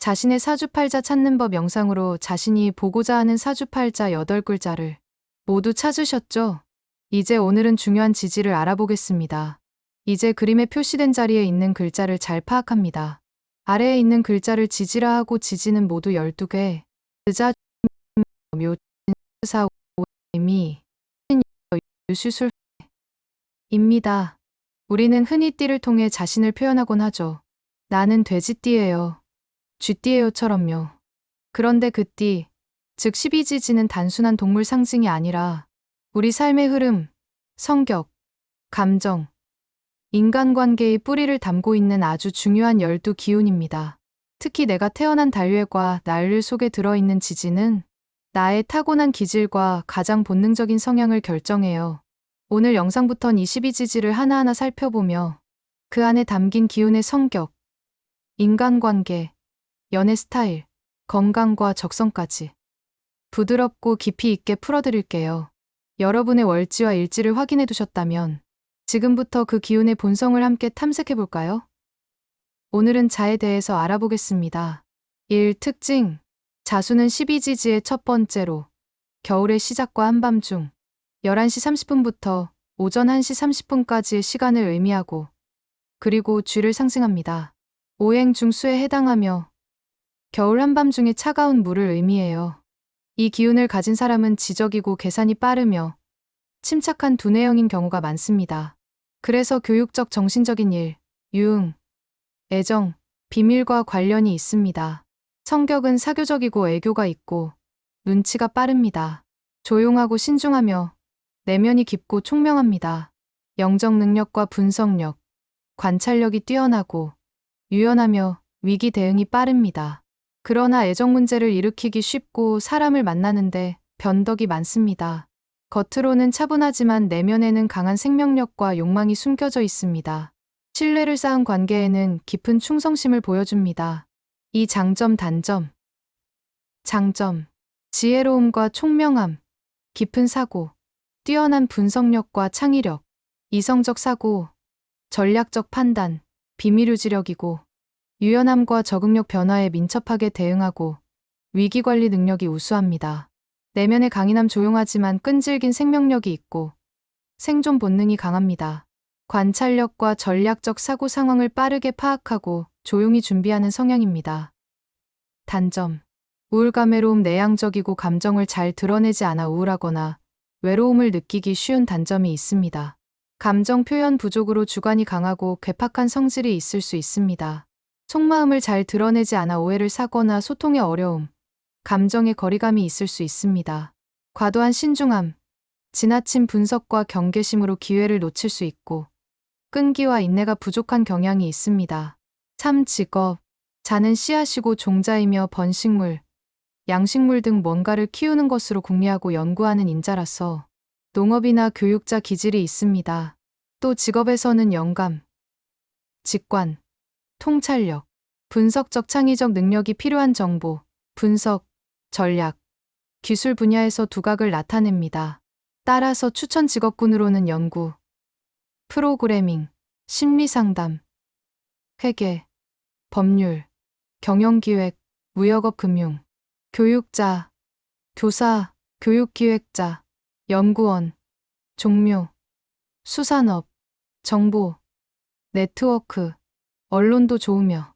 자신의 사주팔자 찾는 법 영상으로 자신이 보고자 하는 사주팔자 8글자를 모두 찾으셨죠? 이제 오늘은 중요한 지지를 알아보겠습니다. 이제 그림에 표시된 자리에 있는 글자를 잘 파악합니다. 아래에 있는 글자를 지지라 하고 지지는 모두 12개. 의자, 묘, 사, 미, 유수술, 입니다. 우리는 흔히 띠를 통해 자신을 표현하곤 하죠. 나는 돼지띠예요. 쥐띠예요처럼요. 그런데 그 띠, 즉 12지지는 단순한 동물 상징이 아니라 우리 삶의 흐름, 성격, 감정, 인간관계의 뿌리를 담고 있는 아주 중요한 12기운입니다. 특히 내가 태어난 달력과 날일 속에 들어있는 지지는 나의 타고난 기질과 가장 본능적인 성향을 결정해요. 오늘 영상부턴 이 12지지를 하나하나 살펴보며 그 안에 담긴 기운의 성격, 인간관계, 연애 스타일, 건강과 적성까지 부드럽고 깊이 있게 풀어드릴게요. 여러분의 월지와 일지를 확인해 두셨다면 지금부터 그 기운의 본성을 함께 탐색해 볼까요? 오늘은 자에 대해서 알아보겠습니다. 1. 특징. 자수는 12지지의 첫 번째로 겨울의 시작과 한밤중 11시 30분부터 오전 1시 30분까지의 시간을 의미하고 그리고 쥐를 상징합니다. 오행 중수에 해당하며 겨울 한밤중의 차가운 물을 의미해요. 이 기운을 가진 사람은 지적이고 계산이 빠르며 침착한 두뇌형인 경우가 많습니다. 그래서 교육적 정신적인 일, 유흥, 애정, 비밀과 관련이 있습니다. 성격은 사교적이고 애교가 있고 눈치가 빠릅니다. 조용하고 신중하며 내면이 깊고 총명합니다. 영적 능력과 분석력, 관찰력이 뛰어나고 유연하며 위기 대응이 빠릅니다. 그러나 애정 문제를 일으키기 쉽고 사람을 만나는데 변덕이 많습니다. 겉으로는 차분하지만 내면에는 강한 생명력과 욕망이 숨겨져 있습니다. 신뢰를 쌓은 관계에는 깊은 충성심을 보여줍니다. 이 장점 단점. 장점. 지혜로움과 총명함, 깊은 사고, 뛰어난 분석력과 창의력, 이성적 사고, 전략적 판단, 비밀유지력이고 유연함과 적응력 변화에 민첩하게 대응하고 위기관리 능력이 우수합니다. 내면의 강인함 조용하지만 끈질긴 생명력이 있고 생존 본능이 강합니다. 관찰력과 전략적 사고 상황을 빠르게 파악하고 조용히 준비하는 성향입니다. 단점. 우울감외로움 내향적이고 감정을 잘 드러내지 않아 우울하거나 외로움을 느끼기 쉬운 단점이 있습니다. 감정 표현 부족으로 주관이 강하고 괴팍한 성질이 있을 수 있습니다. 속마음을 잘 드러내지 않아 오해를 사거나 소통의 어려움, 감정의 거리감이 있을 수 있습니다. 과도한 신중함, 지나친 분석과 경계심으로 기회를 놓칠 수 있고 끈기와 인내가 부족한 경향이 있습니다. 3. 직업. 자는 씨앗이고 종자이며 번식물, 양식물 등 뭔가를 키우는 것으로 궁리하고 연구하는 인자라서 농업이나 교육자 기질이 있습니다. 또 직업에서는 영감, 직관, 통찰력, 분석적 창의적 능력이 필요한 정보, 분석, 전략, 기술 분야에서 두각을 나타냅니다. 따라서 추천 직업군으로는 연구, 프로그래밍, 심리상담, 회계, 법률, 경영기획, 무역업 금융, 교육자, 교사, 교육기획자, 연구원, 종묘, 수산업, 정보, 네트워크, 언론도 좋으며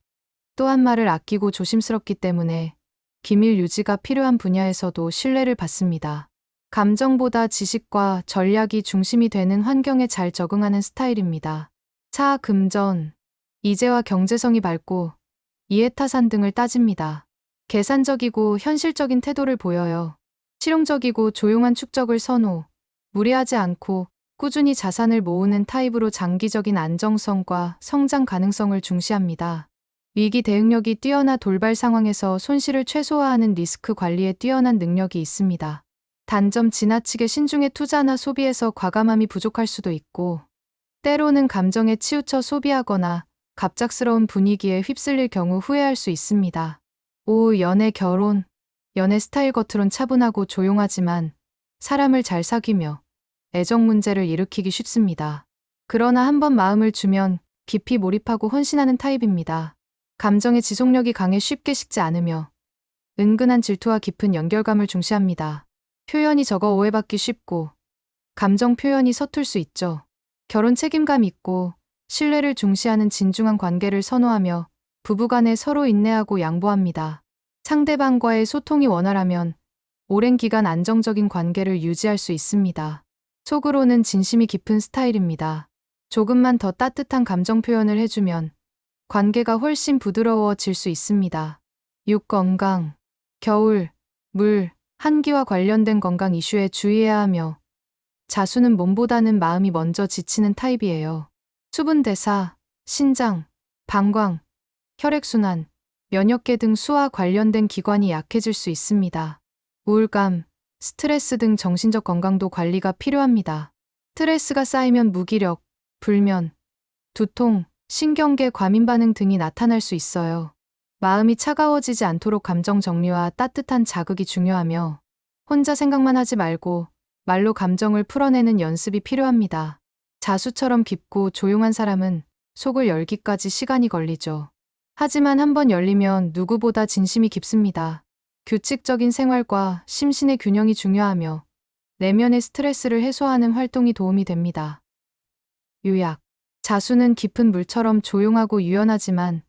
또한 말을 아끼고 조심스럽기 때문에 기밀 유지가 필요한 분야에서도 신뢰를 받습니다. 감정보다 지식과 전략이 중심이 되는 환경에 잘 적응하는 스타일입니다. 차, 금전, 이재와 경제성이 밝고 이해타산 등을 따집니다. 계산적이고 현실적인 태도를 보여요. 실용적이고 조용한 축적을 선호, 무리하지 않고 꾸준히 자산을 모으는 타입으로 장기적인 안정성과 성장 가능성을 중시합니다. 위기 대응력이 뛰어나 돌발 상황에서 손실을 최소화하는 리스크 관리에 뛰어난 능력이 있습니다. 단점 지나치게 신중해 투자나 소비에서 과감함이 부족할 수도 있고 때로는 감정에 치우쳐 소비하거나 갑작스러운 분위기에 휩쓸릴 경우 후회할 수 있습니다. 5. 연애 결혼. 연애 스타일 겉으론 차분하고 조용하지만 사람을 잘 사귀며 애정 문제를 일으키기 쉽습니다. 그러나 한번 마음을 주면 깊이 몰입하고 헌신하는 타입입니다. 감정의 지속력이 강해 쉽게 식지 않으며 은근한 질투와 깊은 연결감을 중시합니다. 표현이 적어 오해받기 쉽고 감정 표현이 서툴 수 있죠. 결혼 책임감 있고 신뢰를 중시하는 진중한 관계를 선호하며 부부간에 서로 인내하고 양보합니다. 상대방과의 소통이 원활하면 오랜 기간 안정적인 관계를 유지할 수 있습니다. 속으로는 진심이 깊은 스타일입니다. 조금만 더 따뜻한 감정 표현을 해주면 관계가 훨씬 부드러워질 수 있습니다. 6. 건강. 겨울, 물, 한기와 관련된 건강 이슈에 주의해야 하며 자수는 몸보다는 마음이 먼저 지치는 타입이에요. 수분 대사, 신장, 방광, 혈액순환, 면역계 등 수와 관련된 기관이 약해질 수 있습니다. 우울감, 스트레스 등 정신적 건강도 관리가 필요합니다. 스트레스가 쌓이면 무기력, 불면, 두통, 신경계 과민 반응 등이 나타날 수 있어요. 마음이 차가워지지 않도록 감정 정리와 따뜻한 자극이 중요하며 혼자 생각만 하지 말고 말로 감정을 풀어내는 연습이 필요합니다. 자수처럼 깊고 조용한 사람은 속을 열기까지 시간이 걸리죠. 하지만 한번 열리면 누구보다 진심이 깊습니다. 규칙적인 생활과 심신의 균형이 중요하며 내면의 스트레스를 해소하는 활동이 도움이 됩니다. 요약. 자수는 깊은 물처럼 조용하고 유연하지만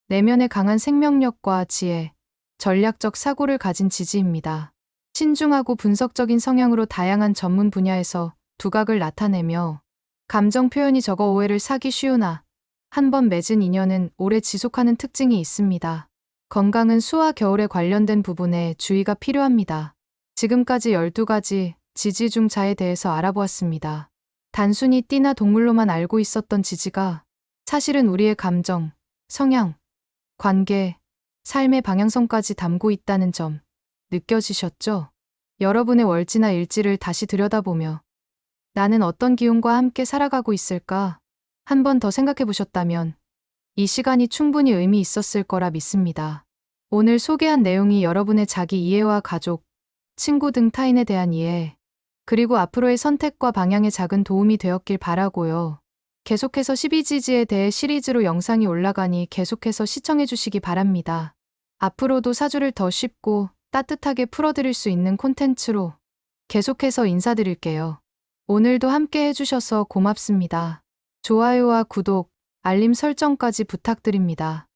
내면의 강한 생명력과 지혜, 전략적 사고를 가진 지지입니다. 신중하고 분석적인 성향으로 다양한 전문 분야에서 두각을 나타내며 감정 표현이 적어 오해를 사기 쉬우나 한 번 맺은 인연은 오래 지속하는 특징이 있습니다. 건강은 수와 겨울에 관련된 부분에 주의가 필요합니다. 지금까지 12가지 지지중자에 대해서 알아보았습니다. 단순히 띠나 동물로만 알고 있었던 지지가 사실은 우리의 감정, 성향, 관계, 삶의 방향성까지 담고 있다는 점 느껴지셨죠? 여러분의 월지나 일지를 다시 들여다보며 나는 어떤 기운과 함께 살아가고 있을까? 한 번 더 생각해 보셨다면 이 시간이 충분히 의미 있었을 거라 믿습니다. 오늘 소개한 내용이 여러분의 자기 이해와 가족, 친구 등 타인에 대한 이해, 그리고 앞으로의 선택과 방향에 작은 도움이 되었길 바라고요. 계속해서 12지지에 대해 시리즈로 영상이 올라가니 계속해서 시청해 주시기 바랍니다. 앞으로도 사주를 더 쉽고 따뜻하게 풀어드릴 수 있는 콘텐츠로 계속해서 인사드릴게요. 오늘도 함께 해주셔서 고맙습니다. 좋아요와 구독, 알림 설정까지 부탁드립니다.